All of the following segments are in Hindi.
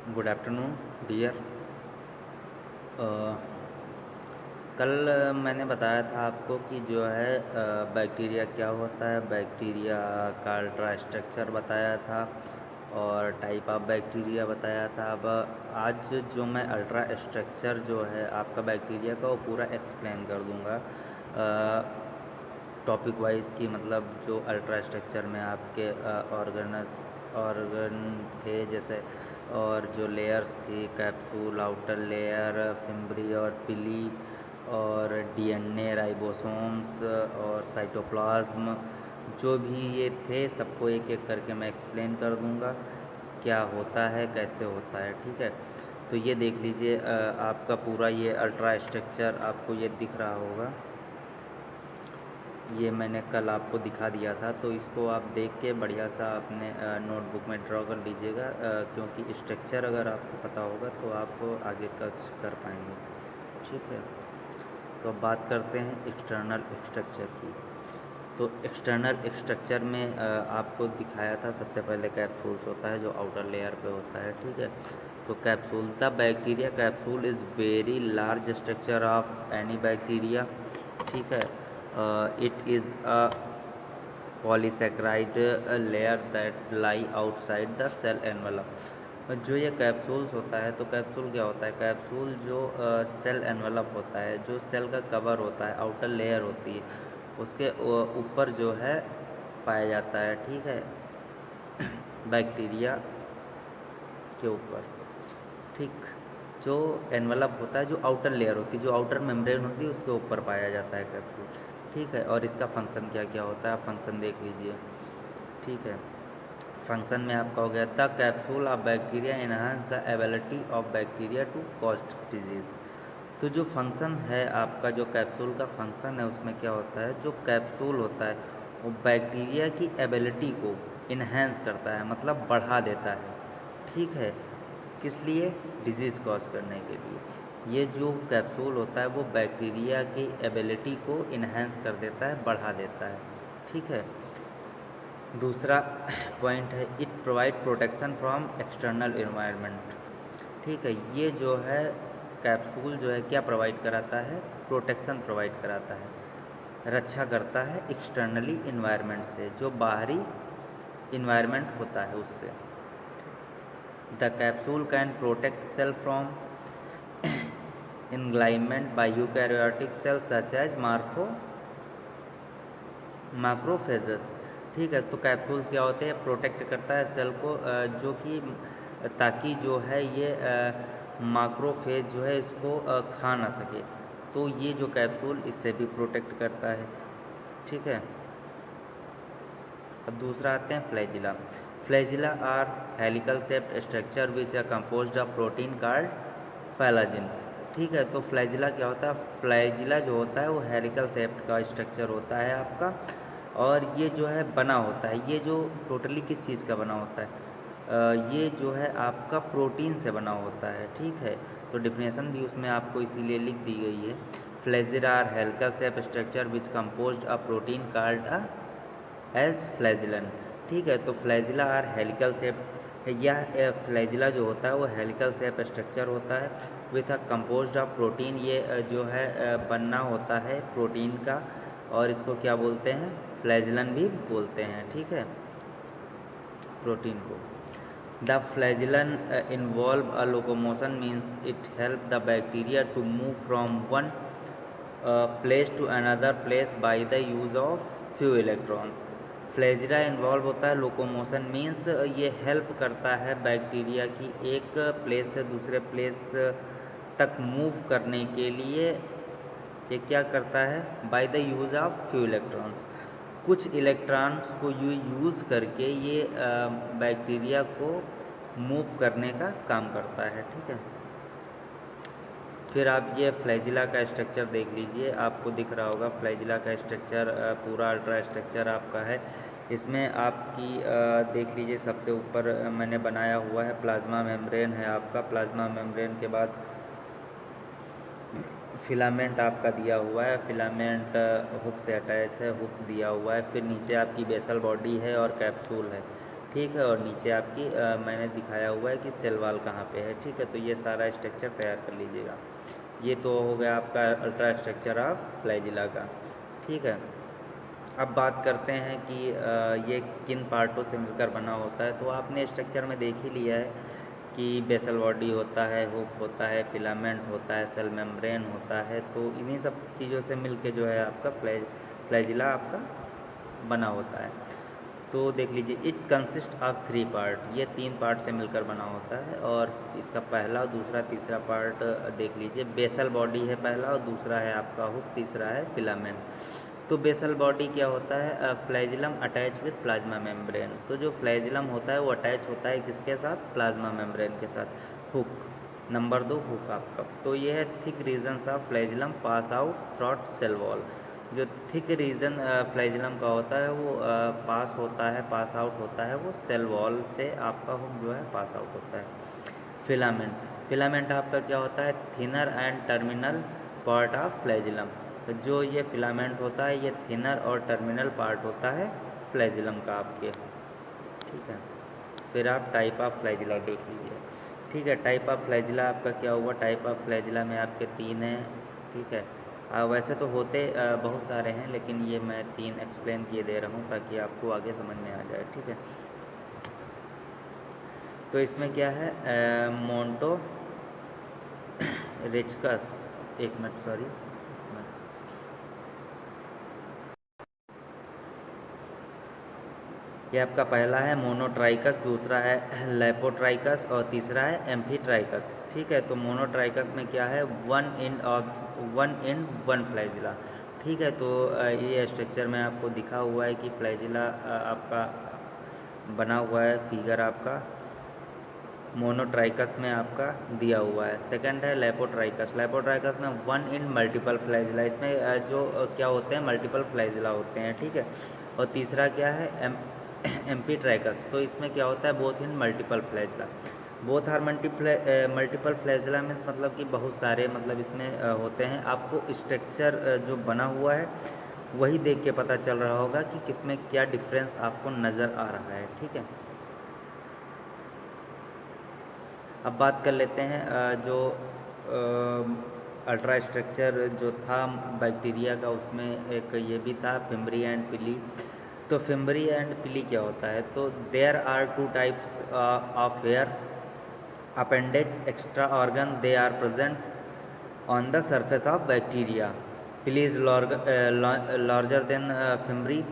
Good afternoon dear. कल मैंने बताया था आपको कि जो है बैक्टीरिया क्या होता है, बैक्टीरिया का अल्ट्रा स्ट्रक्चर बताया था और टाइप ऑफ बैक्टीरिया बताया था। अब आज जो मैं अल्ट्रा स्ट्रक्चर जो है आपका बैक्टीरिया का वो पूरा एक्सप्लेन कर दूंगा टॉपिक वाइज की, मतलब जो अल्ट्रा स्ट्रक्चर में आपके ऑर्गन थे जैसे, और जो लेयर्स थी, कैप्सूल, आउटर लेयर, फिम्ब्री और पिली, और डीएनए, राइबोसोम्स और साइटोप्लाज्म, जो भी ये थे सबको एक एक करके मैं एक्सप्लेन कर दूंगा क्या होता है, कैसे होता है। ठीक है, तो ये देख लीजिए आपका पूरा ये अल्ट्रा स्ट्रक्चर आपको ये दिख रहा होगा। ये मैंने कल आपको दिखा दिया था, तो इसको आप देख के बढ़िया सा अपने नोटबुक में ड्रॉ कर लीजिएगा, क्योंकि स्ट्रक्चर अगर आपको पता होगा तो आप आगे कुछ कर पाएंगे। ठीक है, तो अब बात करते हैं एक्सटर्नल स्ट्रक्चर की। तो एक्सटर्नल स्ट्रक्चर में आपको दिखाया था सबसे पहले कैप्सूल्स होता है जो आउटर लेयर पे होता है। ठीक है, तो capsule, the bacteria capsule is very large structure of any bacteria. ठीक है, it is a polysaccharide layer that lie outside the cell envelope. जो ये कैप्सूल्स होता है, तो कैप्सूल क्या होता है? कैप्सूल जो सेल एनवलप होता है, जो सेल का कवर होता है, आउटर लेयर होती है, उसके ऊपर जो है पाया जाता है। ठीक है, बैक्टीरिया के ऊपर। ठीक, जो एनवलप होता है, जो आउटर लेयर होती है, जो आउटर मेम्ब्रेन होती है, उसके ऊपर पाया जाता है कैप्सूल। ठीक है, और इसका फंक्शन क्या क्या होता है, आप फंक्शन देख लीजिए। ठीक है, फंक्शन में आपका हो गया the capsule of bacteria enhance the ability of bacteria to cause disease. तो जो फंक्शन है आपका, जो कैप्सूल का फंक्शन है, उसमें क्या होता है, जो कैप्सूल होता है वो बैक्टीरिया की एबिलिटी को इन्हेंस करता है, मतलब बढ़ा देता है। ठीक है, किस लिए? डिजीज़ कॉज करने के लिए। ये जो कैप्सूल होता है वो बैक्टीरिया की एबिलिटी को इन्हेंस कर देता है, बढ़ा देता है। ठीक है, दूसरा पॉइंट है it provide protection from external environment. ठीक है, ये जो है कैप्सूल जो है क्या प्रोवाइड कराता है? प्रोटेक्शन प्रोवाइड कराता है, रक्षा करता है एक्सटर्नली इन्वायरमेंट से, जो बाहरी इन्वायरमेंट होता है उससे। The capsule can protect cell from engulfment by eukaryotic cell such as macrophages. ठीक है, तो कैप्सूल्स क्या होते हैं? प्रोटेक्ट करता है सेल को, जो कि ताकि जो है ये मैक्रोफेज जो है इसको खा ना सके। तो ये जो कैप्सूल इससे भी प्रोटेक्ट करता है। ठीक है, अब दूसरा आते हैं flagella. Flagella are helical shaped structure which are composed of protein called flagellin. ठीक है, तो फ्लैजिला क्या होता है? फ्लैजिला जो होता है वो हेलिकल शेप्ड का स्ट्रक्चर होता है आपका, और ये जो है बना होता है, ये जो टोटली किस चीज़ का बना होता है? ये जो है आपका प्रोटीन से बना होता है। ठीक है, तो डिफिनेशन भी उसमें आपको इसीलिए लिख दी गई है। Flagella are helical shape structure which composed a protein called as flagellin. ठीक है, तो फ्लैजिला आर हेलिकल शेप, यह फ्लैजिला जो होता है वो हेलिकल शेप स्ट्रक्चर होता है with a composed of protein. ये जो है बनना होता है प्रोटीन का, और इसको क्या बोलते हैं? फ्लैजिलन भी बोलते हैं। ठीक है, प्रोटीन को। The flagellin involve a locomotion means it help the bacteria to move from one place to another place by the use of few electrons. Flagella involve होता है लोकोमोशन मीन्स ये हेल्प करता है बैक्टीरिया की एक प्लेस से दूसरे प्लेस तक मूव करने के लिए। ये क्या करता है? By the use of few electrons, कुछ इलेक्ट्रॉन्स को यूज़ करके ये बैक्टीरिया को मूव करने का काम करता है। ठीक है, फिर आप ये फ्लैजिला का स्ट्रक्चर देख लीजिए, आपको दिख रहा होगा फ्लैजिला का स्ट्रक्चर, पूरा अल्ट्रा स्ट्रक्चर आपका है। इसमें आपकी देख लीजिए सबसे ऊपर मैंने बनाया हुआ है प्लाज्मा मेम्ब्रेन है आपका। प्लाज्मा मेम्ब्रेन के बाद फिलामेंट आपका दिया हुआ है, फिलामेंट हुक से अटैच है, हुक दिया हुआ है। फिर नीचे आपकी बेसल बॉडी है और कैप्सूल है। ठीक है, और नीचे आपकी मैंने दिखाया हुआ है कि सेल वॉल कहाँ पे है। ठीक है, तो ये सारा स्ट्रक्चर तैयार कर लीजिएगा। ये तो हो गया आपका अल्ट्रा स्ट्रक्चर ऑफ फ्लैजिला का। ठीक है, अब बात करते हैं कि ये किन पार्टों से मिलकर बना होता है। तो आपने स्ट्रक्चर में देख ही लिया है कि बेसल बॉडी होता है, हुक होता है, फिलामेंट होता है, सेल मेम्ब्रेन होता है। तो इन्हीं सब चीज़ों से मिलके जो है आपका फ्लैजिला आपका बना होता है। तो देख लीजिए, इट कंसिस्ट ऑफ 3 पार्ट, ये 3 पार्ट से मिलकर बना होता है। और इसका पहला, दूसरा, तीसरा पार्ट देख लीजिए। बेसल बॉडी है पहला, और दूसरा है आपका हुक, तीसरा है फिलामेंट। तो बेसल बॉडी क्या होता है, flagellum attach with plasma membrane. तो जो फ्लैजिलम होता है वो अटैच होता है किसके साथ, प्लाज्मा मेम्ब्रेन के साथ। हुक, नंबर 2 हुक आपका। तो ये है thick regions of flagellum pass out throat cell wall. जो थिक रीजन फ्लैजिलम का होता है वो पास होता है, पास आउट होता है वो सेल वॉल से, आपका हुक जो है पास आउट होता है। फिलामेंट, फिलामेंट आपका क्या होता है, thinner and terminal part of flagellum. तो जो ये फिलामेंट होता है ये थिनर और टर्मिनल पार्ट होता है फ्लैजिलम का आपके। ठीक है, फिर आप टाइप ऑफ फ्लैजिला देख लीजिए। ठीक है, टाइप ऑफ फ्लैजिला आपका क्या हुआ, टाइप ऑफ फ्लैजिला में आपके 3 हैं। ठीक है, वैसे तो होते बहुत सारे हैं, लेकिन ये मैं 3 एक्सप्लेन किए दे रहा हूँ ताकि आपको आगे समझ में आ जाए। ठीक है, तो इसमें क्या है, मोंटो रिचकस, एक मिनट सॉरी, ये आपका पहला है मोनोट्राइकस, दूसरा है लेपोट्राइकस और तीसरा है एम्फीट्राइकस। ठीक है, तो मोनोट्राइकस में क्या है, वन इंड वन फ्लैजिला। ठीक है, तो ये स्ट्रक्चर में आपको दिखा हुआ है कि फ्लैजिला आपका बना हुआ है, फिगर आपका मोनोट्राइकस में आपका दिया हुआ है। सेकंड है लेपोट्राइकस, लेपोट्राइकस में वन इन मल्टीपल फ्लैजिला, इसमें जो क्या होते हैं, मल्टीपल फ्लैजिला होते हैं। ठीक है, और तीसरा क्या है, एम्फीट्राइकस, तो इसमें क्या होता है, both in multiple flagella. Both are multiple flagella means मतलब कि बहुत सारे मतलब इसमें होते हैं। आपको स्ट्रक्चर जो बना हुआ है वही देख के पता चल रहा होगा कि किसमें क्या डिफरेंस आपको नज़र आ रहा है। ठीक है, अब बात कर लेते हैं जो अल्ट्रा स्ट्रक्चर जो था बैक्टीरिया का, उसमें एक ये भी था फिम्बरी एंड पिली। तो फिम्बरी एंड पिली क्या होता है, तो there are 2 types of hair appendage extra organ, they are present on the surface of bacteria. Pili is larger than fimbriae.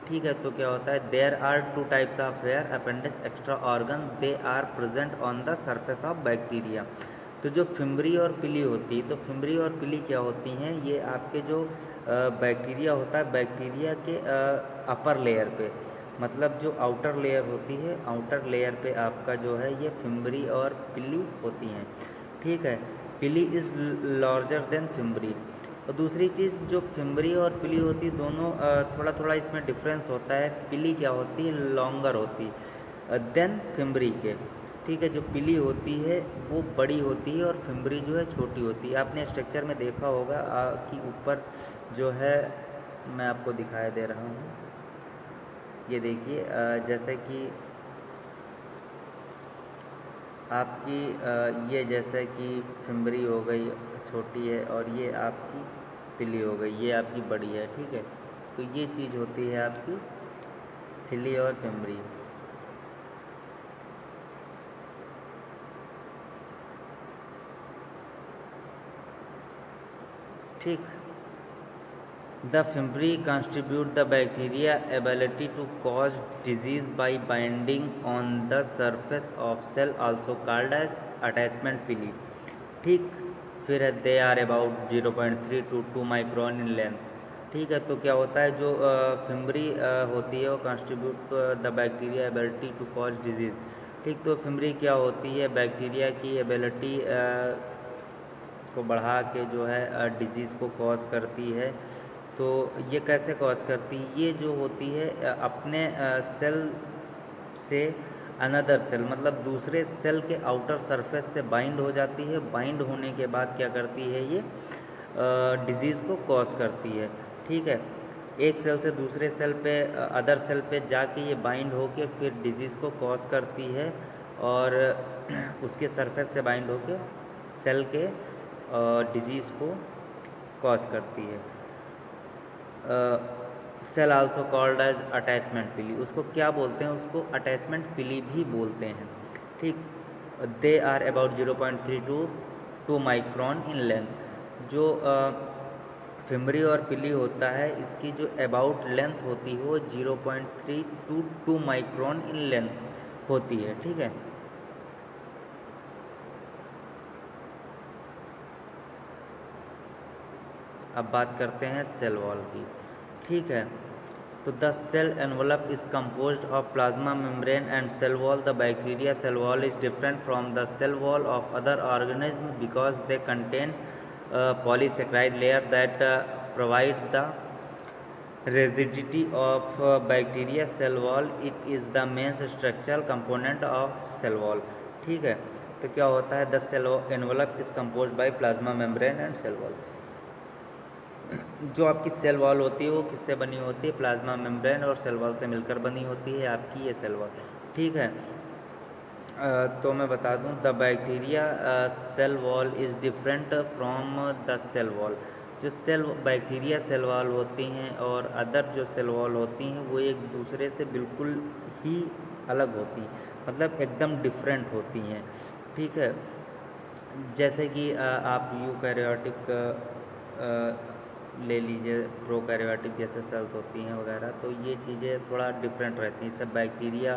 ठीक है, तो क्या होता है, there are 2 types of hair appendix extra organ, they are present on the surface of bacteria. तो जो फिम्बरी और पिली होती है, तो फिम्बरी और पिली क्या होती हैं, ये आपके जो बैक्टीरिया होता है, बैक्टीरिया के अपर लेयर पे, मतलब जो आउटर लेयर होती है, आउटर लेयर पे आपका जो है ये फिम्बरी और पिली होती हैं। ठीक है, पिली इज़ लार्जर देन फिम्बरी। और दूसरी चीज़, जो फिम्बरी और पिली होती दोनों थोड़ा थोड़ा इसमें डिफरेंस होता है। पिली क्या होती है, लॉन्गर होती देन फिम्बरी के। ठीक है, जो पिली होती है वो बड़ी होती है और फिम्बरी जो है छोटी होती है। आपने स्ट्रक्चर में देखा होगा कि ऊपर जो है, मैं आपको दिखाई दे रहा हूँ, ये देखिए, जैसे कि आपकी ये जैसे कि फिम्बरी हो गई छोटी है और ये आपकी पिली हो गई, ये आपकी बड़ी है। ठीक है, तो ये चीज़ होती है आपकी पिली और फिम्बरी। ठीक, the fimbriae contribute the bacteria ability to cause disease by binding on the surface of cell, also called as attachment pili। ठीक, फिर है they are about 0.3 to 2 micron in length. ठीक है, तो क्या होता है, जो फिम्बरी होती है वो contribute the bacteria ability to cause disease. ठीक, तो फिम्बरी क्या होती है, बैक्टीरिया की एबिलिटी को बढ़ा के जो है डिजीज़ को कॉज करती है। तो ये कैसे कॉज करती है, ये जो होती है अपने सेल से अनदर सेल, मतलब दूसरे सेल के आउटर सरफेस से बाइंड हो जाती है। बाइंड होने के बाद क्या करती है, ये डिजीज़ को कॉज करती है। ठीक है, एक सेल से दूसरे सेल पे अदर सेल पे जाके ये बाइंड होके फिर डिजीज़ को कॉज करती है और उसके सरफेस से बाइंड होके सेल के डिजीज़ को कॉज करती है। Cell also called as attachment pili, उसको क्या बोलते हैं, उसको अटैचमेंट पिली भी बोलते हैं। ठीक, they are about 0.3 to 2 micron in length. जो फिमरी और पिली होता है, इसकी जो अबाउट लेंथ होती है वो 0.3 to 2 माइक्रोन इन लेंथ होती है। ठीक है, अब बात करते हैं सेल वॉल की। ठीक है, तो the cell envelope is composed of plasma membrane and cell wall. The bacteria cell wall is different from the cell wall of other organisms because they contain polysaccharide layer that provide the rigidity of bacteria cell wall. It is the main structural component of cell wall. ठीक है, तो क्या होता है, the cell envelope is composed by plasma membrane and cell wall। जो आपकी सेल वॉल होती है वो किससे बनी होती है, प्लाज्मा मेम्ब्रेन और सेल वॉल से मिलकर बनी होती है आपकी ये सेल वॉल। ठीक है, तो मैं बता दूं, the bacteria cell wall is different from the cell wall. जो सेल बैक्टीरिया सेल वॉल होती हैं और अदर जो सेल वॉल होती हैं वो एक दूसरे से बिल्कुल ही अलग होती हैं, मतलब एकदम डिफरेंट होती हैं। ठीक है, जैसे कि आप यूकैरियोटिक ले लीजिए, प्रोकैरियोटिक जैसे सेल्स होती हैं वगैरह, तो ये चीज़ें थोड़ा डिफरेंट रहती हैं। सब बैक्टीरिया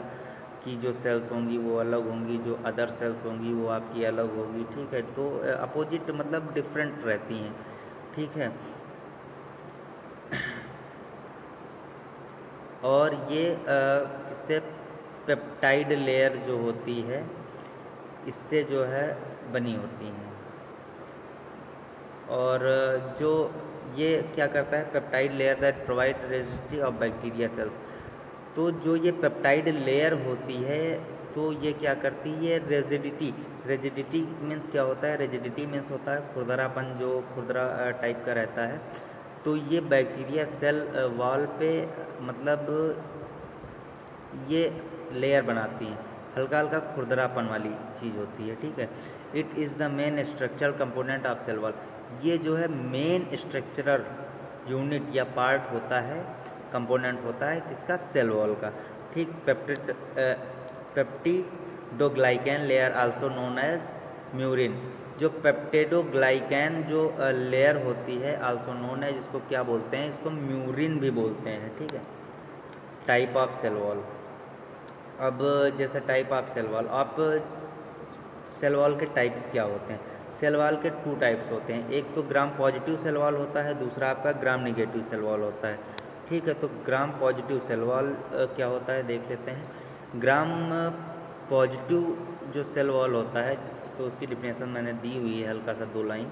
की जो सेल्स होंगी वो अलग होंगी, जो अदर सेल्स होंगी वो आपकी अलग होगी। ठीक है, तो अपोजिट मतलब डिफरेंट रहती हैं। ठीक है, और ये किससे, पेप्टाइड लेयर जो होती है इससे जो है बनी होती हैं। और जो ये क्या करता है, peptide layer that provide rigidity of bacteria cells. तो जो ये पेप्टाइड लेयर होती है तो ये क्या करती है, रेजिडिटी, रेजिडिटी मीन्स क्या होता है, रेजिडिटी मीन्स होता है खुरदरापन, जो खुरदरा टाइप का रहता है। तो ये बैक्टीरिया सेल वॉल पे मतलब ये लेयर बनाती है, हल्का हल्का खुरदरापन वाली चीज़ होती है। ठीक है, it is the main structural component of cell wall. ये जो है मेन स्ट्रक्चरल यूनिट या पार्ट होता है, कंपोनेंट होता है किसका, सेल वॉल का। ठीक, peptidoglycan layer also known as murein. जो पेप्टिडोग्लाइकैन जो लेयर होती है आल्सो नोन एज, इसको क्या बोलते हैं, इसको म्यूरिन भी बोलते हैं। ठीक है, टाइप ऑफ सेल वॉल। अब जैसे टाइप ऑफ सेल वॉल, आप सेल वॉल के टाइप्स क्या होते हैं, सेल वॉल के 2 टाइप्स होते हैं। एक तो ग्राम पॉजिटिव सेल वॉल होता है, दूसरा आपका ग्राम निगेटिव सेल वॉल होता है। ठीक है, तो ग्राम पॉजिटिव सेल वॉल क्या होता है देख लेते हैं। ग्राम पॉजिटिव जो सेल वॉल होता है, तो उसकी डिफिनेशन मैंने दी हुई है हल्का सा 2 line.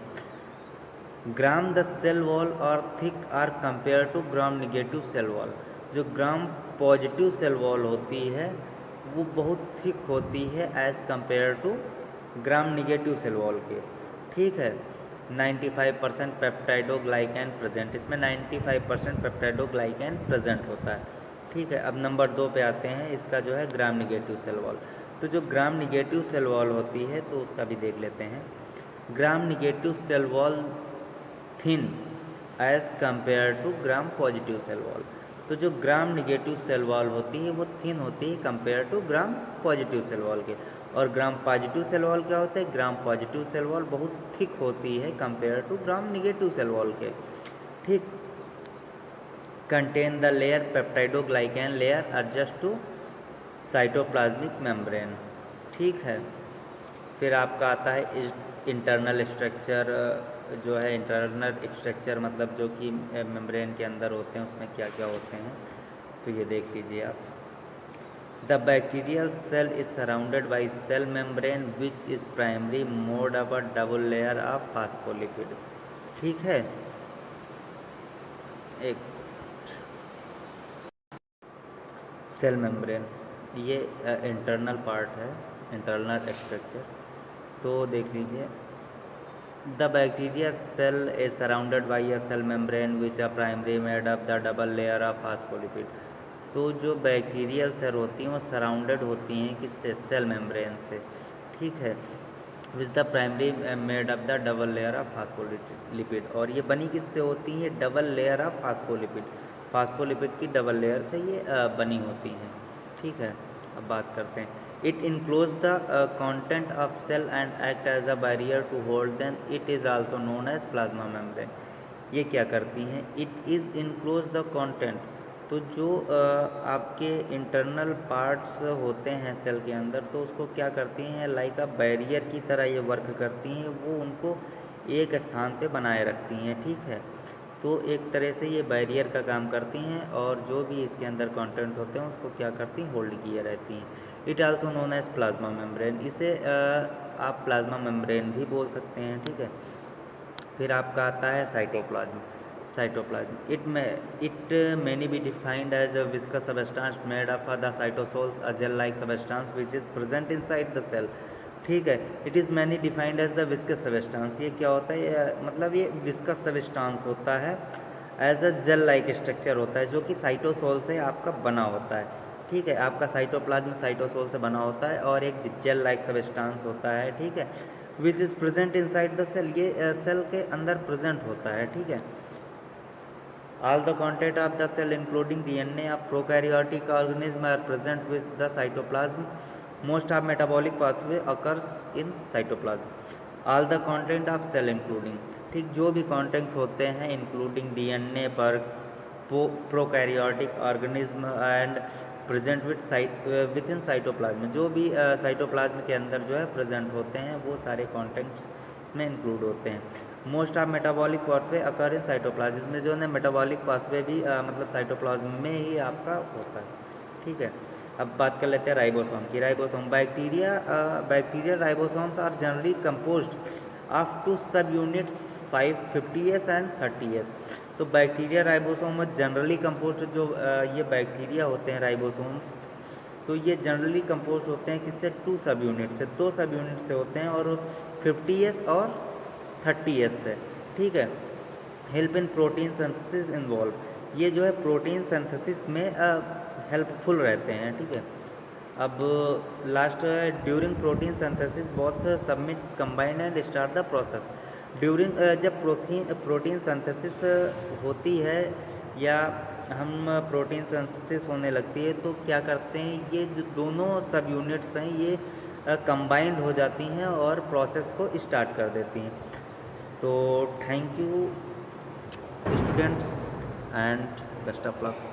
Gram the cell wall और thick are compare to gram negative cell wall. जो ग्राम पॉजिटिव सेल वॉल होती है वो बहुत थिक होती है as compare to gram negative cell wall के। ठीक है, 95% पेप्टाइडोग्लाइकैन प्रेजेंट, इसमें 95% पेप्टाइडोग्लाइकैन प्रेजेंट होता है। ठीक है, अब नंबर 2 पे आते हैं, इसका जो है ग्राम निगेटिव सेल वॉल। तो जो ग्राम निगेटिव सेल वॉल होती है तो उसका भी देख लेते हैं। Gram negative cell wall thin as compare to gram positive cell wall. तो जो ग्राम निगेटिव सेल वॉल होती है वो थिन होती है compare to gram positive cell wall के। और ग्राम पॉजिटिव सेल वॉल क्या होता है, ग्राम पॉजिटिव सेल वॉल बहुत थिक होती है compare to gram negative cell wall के। ठीक, contain the layer peptidoglycan layer adjust to cytoplasmic membrane. ठीक है, फिर आपका आता है इंटरनल स्ट्रक्चर। जो है इंटरनल स्ट्रक्चर मतलब जो कि मेम्ब्रेन के अंदर होते हैं, उसमें क्या क्या होते हैं, तो ये देख लीजिए आप। The bacterial cell is surrounded by cell membrane which is primary mode of a double layer of phospholipid. ठीक है, एक सेल मेम्ब्रेन ये इंटरनल पार्ट है, इंटरनल स्ट्रक्चर। तो देख लीजिए, The bacteria cell is surrounded by a cell membrane which are primary made up the double layer of phospholipid. तो जो बैक्टीरियल सेल होती हैं वो सराउंडेड होती हैं किससे, सेल मेम्ब्रेन से, ठीक है, which the primary made of the double layer of phospholipid. और ये बनी किससे होती है, double layer of phospholipid, phospholipid की डबल लेयर से ये बनी होती हैं, ठीक है। अब बात करते हैं, it enclose the content of cell and act as a barrier to hold then, it is also known as plasma membrane. ये क्या करती हैं, it is enclose the content, तो जो आपके इंटरनल पार्ट्स होते हैं सेल के अंदर, तो उसको क्या करती हैं, लाइक अ बैरियर की तरह ये वर्क करती हैं, वो उनको एक स्थान पे बनाए रखती हैं, ठीक है। तो एक तरह से ये बैरियर का काम करती हैं और जो भी इसके अंदर कंटेंट होते हैं उसको क्या करती हैं, होल्ड किए रहती हैं। It also known as plasma membrane, इसे आप प्लाज्मा मेम्ब्रेन भी बोल सकते हैं, ठीक है। फिर आपका आता है cytoplasm. Cytoplasm it many be defined as a viscous substance made of the cytosols, a gel like substance which is present inside the cell, ठीक है। It is many defined as the viscous substance, ये क्या होता है, मतलब ये विस्कस सबस्टेंस होता है, as a gel like structure होता है जो कि साइटोसोल से आपका बना होता है, ठीक है। आपका साइटोप्लाज्म साइटोसोल से बना होता है और एक जेल लाइक सबस्टेंस होता है, ठीक है, which is present inside the cell, ये सेल के अंदर प्रेजेंट होता है, ठीक है। All the content of the cell including DNA of prokaryotic organism are present with the cytoplasm. Most of metabolic pathway occurs in cytoplasm. All the content of cell including, ठीक, जो भी content होते हैं including DNA पर prokaryotic organism and present within cytoplasm, जो भी cytoplasm के अंदर जो है present होते हैं वो सारे contents इसमें इंक्लूड होते हैं। Most of metabolic pathway occur in cytoplasm, में जो है मेटाबॉलिक पाथवे भी मतलब साइटोप्लाज्म में ही आपका होता है, ठीक है। अब बात कर लेते हैं राइबोसोम की। Ribosome bacteria ribosomes are generally composed of two sub units 50S and 30S। तो बैक्टीरिया राइबोसोम जनरली कंपोज्ड, जो ये बैक्टीरिया होते हैं राइबोसोम्स, तो ये जनरली कंपोज होते हैं किससे, 2 सब यूनिट से, 2 सब यूनिट से होते हैं और 50S और 30S से, ठीक है। Help in protein synthesis involve, ये जो है प्रोटीन सिंथेसिस में हेल्पफुल रहते हैं, ठीक है। अब लास्ट है, during protein synthesis both submit combine and start the process. During जब प्रोटीन सिंथेसिस होती है या हम प्रोटीन सिंथेसिस होने लगती है तो क्या करते हैं, ये जो दोनों सब यूनिट्स हैं ये कंबाइंड हो जाती हैं और प्रोसेस को स्टार्ट कर देती हैं। तो thank you students and best of luck.